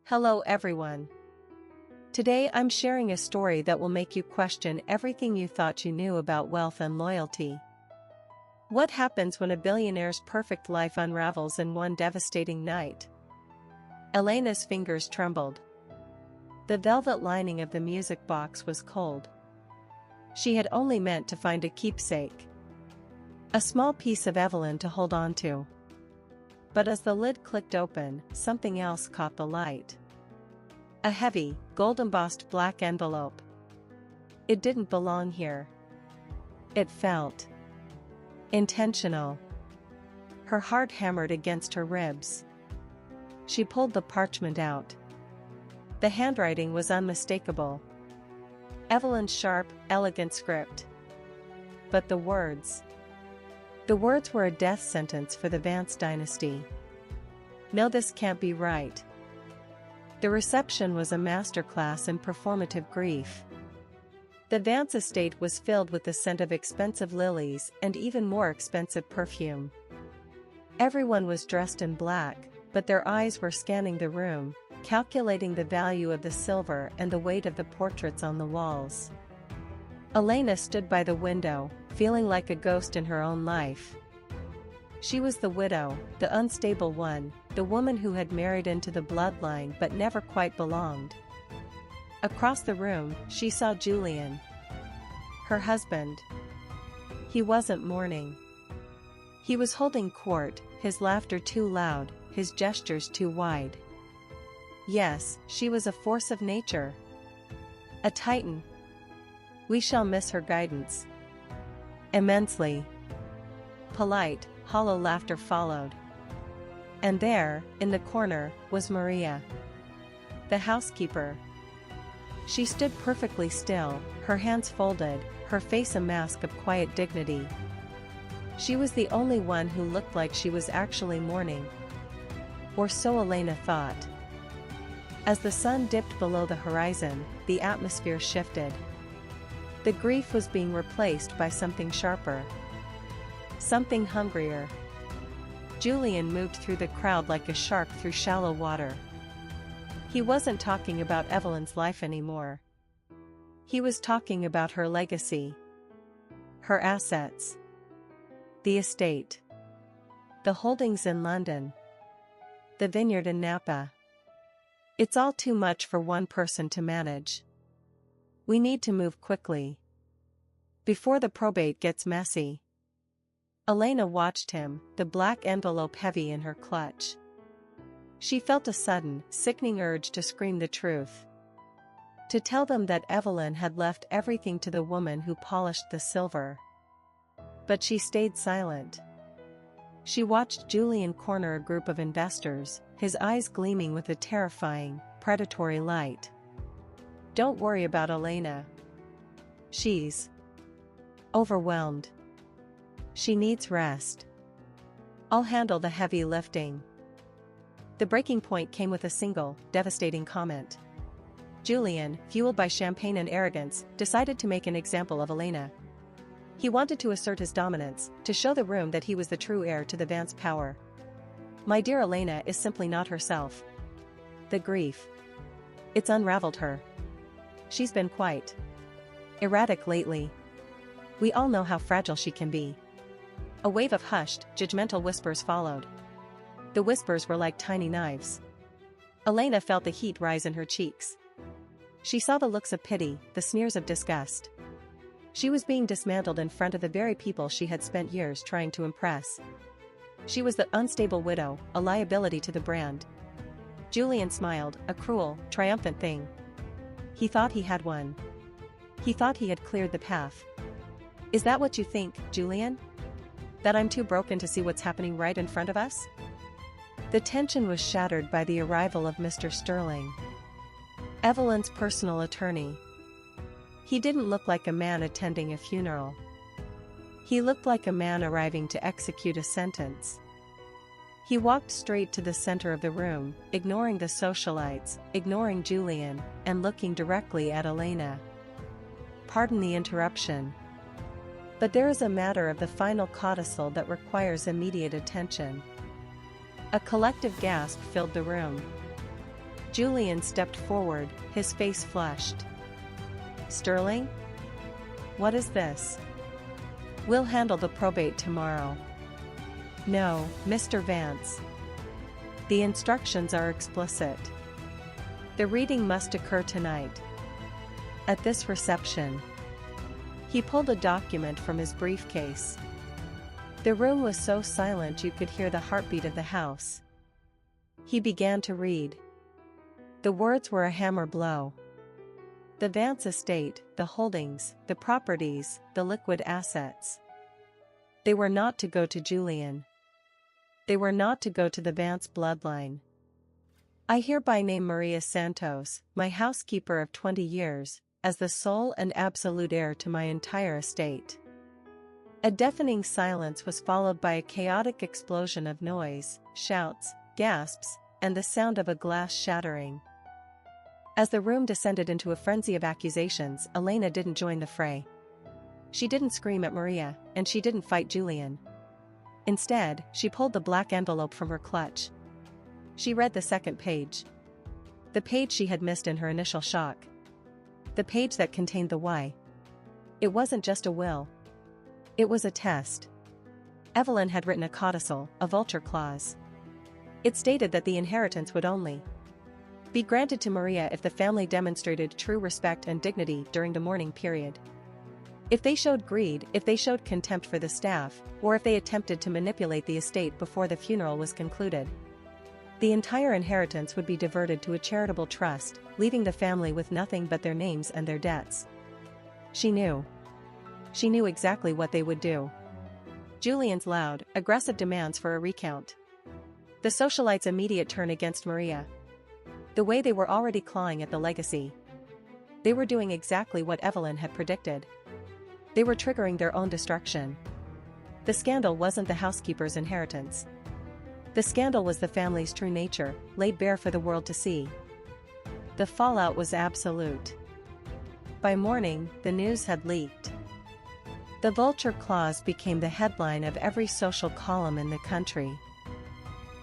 Hello everyone. Today I'm sharing a story that will make you question everything you thought you knew about wealth and loyalty. What happens when a billionaire's perfect life unravels in one devastating night? Elena's fingers trembled. The velvet lining of the music box was cold. She had only meant to find a keepsake. A small piece of Evelyn to hold on to. But as the lid clicked open, something else caught the light. A heavy, gold-embossed black envelope. It didn't belong here. It felt intentional. Her heart hammered against her ribs. She pulled the parchment out. The handwriting was unmistakable. Evelyn's sharp, elegant script. But the words were a death sentence for the Vance dynasty. No, this can't be right. The reception was a masterclass in performative grief. The Vance estate was filled with the scent of expensive lilies and even more expensive perfume. Everyone was dressed in black, but their eyes were scanning the room, calculating the value of the silver and the weight of the portraits on the walls. Elena stood by the window, feeling like a ghost in her own life. She was the widow, the unstable one, the woman who had married into the bloodline but never quite belonged. Across the room, she saw Julian. Her husband. He wasn't mourning. He was holding court, his laughter too loud, his gestures too wide. Yes, she was a force of nature. A titan. We shall miss her guidance. Immensely. Polite, hollow laughter followed. And there, in the corner, was Maria. The housekeeper. She stood perfectly still, her hands folded, her face a mask of quiet dignity. She was the only one who looked like she was actually mourning. Or so Elena thought. As the sun dipped below the horizon, the atmosphere shifted. The grief was being replaced by something sharper. Something hungrier. Julian moved through the crowd like a shark through shallow water. He wasn't talking about Evelyn's life anymore. He was talking about her legacy. Her assets. The estate. The holdings in London. The vineyard in Napa. It's all too much for one person to manage. We need to move quickly. Before the probate gets messy. Elena watched him, the black envelope heavy in her clutch. She felt a sudden, sickening urge to scream the truth. To tell them that Evelyn had left everything to the woman who polished the silver. But she stayed silent. She watched Julian corner a group of investors, his eyes gleaming with a terrifying, predatory light. Don't worry about Elena. She's overwhelmed. She needs rest. I'll handle the heavy lifting. The breaking point came with a single, devastating comment. Julian, fueled by champagne and arrogance, decided to make an example of Elena. He wanted to assert his dominance, to show the room that he was the true heir to the Vance power. My dear Elena is simply not herself. The grief. It's unraveled her. She's been quite erratic lately. We all know how fragile she can be. A wave of hushed, judgmental whispers followed. The whispers were like tiny knives. Elena felt the heat rise in her cheeks. She saw the looks of pity, the sneers of disgust. She was being dismantled in front of the very people she had spent years trying to impress. She was the unstable widow, a liability to the brand. Julian smiled, a cruel, triumphant thing. He thought he had won. He thought he had cleared the path. Is that what you think, Julian? That I'm too broken to see what's happening right in front of us? The tension was shattered by the arrival of Mr. Sterling, Evelyn's personal attorney. He didn't look like a man attending a funeral. He looked like a man arriving to execute a sentence. He walked straight to the center of the room, ignoring the socialites, ignoring Julian, and looking directly at Elena. Pardon the interruption. But there is a matter of the final codicil that requires immediate attention. A collective gasp filled the room. Julian stepped forward, his face flushed. Sterling? What is this? We'll handle the probate tomorrow. No, Mr. Vance. The instructions are explicit. The reading must occur tonight. At this reception. He pulled a document from his briefcase. The room was so silent you could hear the heartbeat of the house. He began to read. The words were a hammer blow. The Vance estate, the holdings, the properties, the liquid assets. They were not to go to Julian. They were not to go to the Vance bloodline. I hereby name Maria Santos, my housekeeper of 20 years, as the sole and absolute heir to my entire estate. A deafening silence was followed by a chaotic explosion of noise, shouts, gasps, and the sound of a glass shattering. As the room descended into a frenzy of accusations, Elena didn't join the fray. She didn't scream at Maria, and she didn't fight Julian. Instead, she pulled the black envelope from her clutch. She read the second page. The page she had missed in her initial shock. The page that contained the why. It wasn't just a will. It was a test. Evelyn had written a codicil, a vulture clause. It stated that the inheritance would only be granted to Maria if the family demonstrated true respect and dignity during the mourning period. If they showed greed, if they showed contempt for the staff, or if they attempted to manipulate the estate before the funeral was concluded, the entire inheritance would be diverted to a charitable trust, leaving the family with nothing but their names and their debts. She knew. She knew exactly what they would do. Julian's loud, aggressive demands for a recount. The socialites' immediate turn against Maria. The way they were already clawing at the legacy. They were doing exactly what Evelyn had predicted. They were triggering their own destruction. The scandal wasn't the housekeeper's inheritance. The scandal was the family's true nature, laid bare for the world to see. The fallout was absolute. By morning, the news had leaked. The vulture clause became the headline of every social column in the country.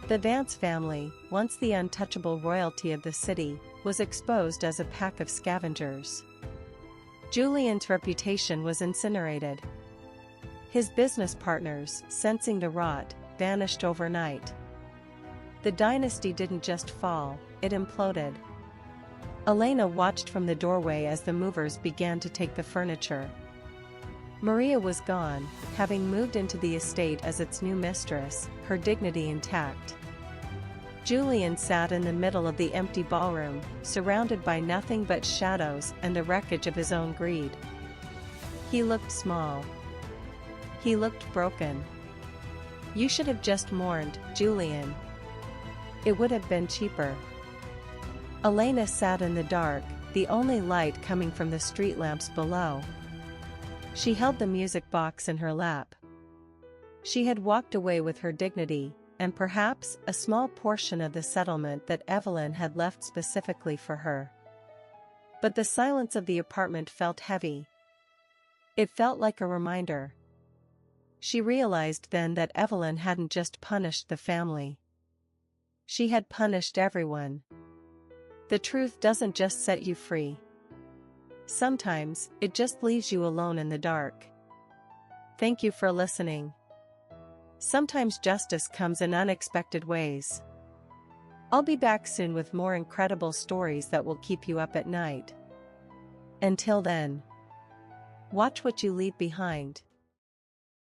The Vance family, once the untouchable royalty of the city, was exposed as a pack of scavengers. Julian's reputation was incinerated. His business partners, sensing the rot, vanished overnight. The dynasty didn't just fall, it imploded. Elena watched from the doorway as the movers began to take the furniture. Maria was gone, having moved into the estate as its new mistress, her dignity intact. Julian sat in the middle of the empty ballroom, surrounded by nothing but shadows and the wreckage of his own greed. He looked small. He looked broken. You should have just mourned, Julian. It would have been cheaper. Elena sat in the dark, the only light coming from the street lamps below. She held the music box in her lap. She had walked away with her dignity, and perhaps a small portion of the settlement that Evelyn had left specifically for her. But the silence of the apartment felt heavy. It felt like a reminder. She realized then that Evelyn hadn't just punished the family. She had punished everyone. The truth doesn't just set you free. Sometimes, it just leaves you alone in the dark. Thank you for listening. Sometimes justice comes in unexpected ways. I'll be back soon with more incredible stories that will keep you up at night. Until then, watch what you leave behind.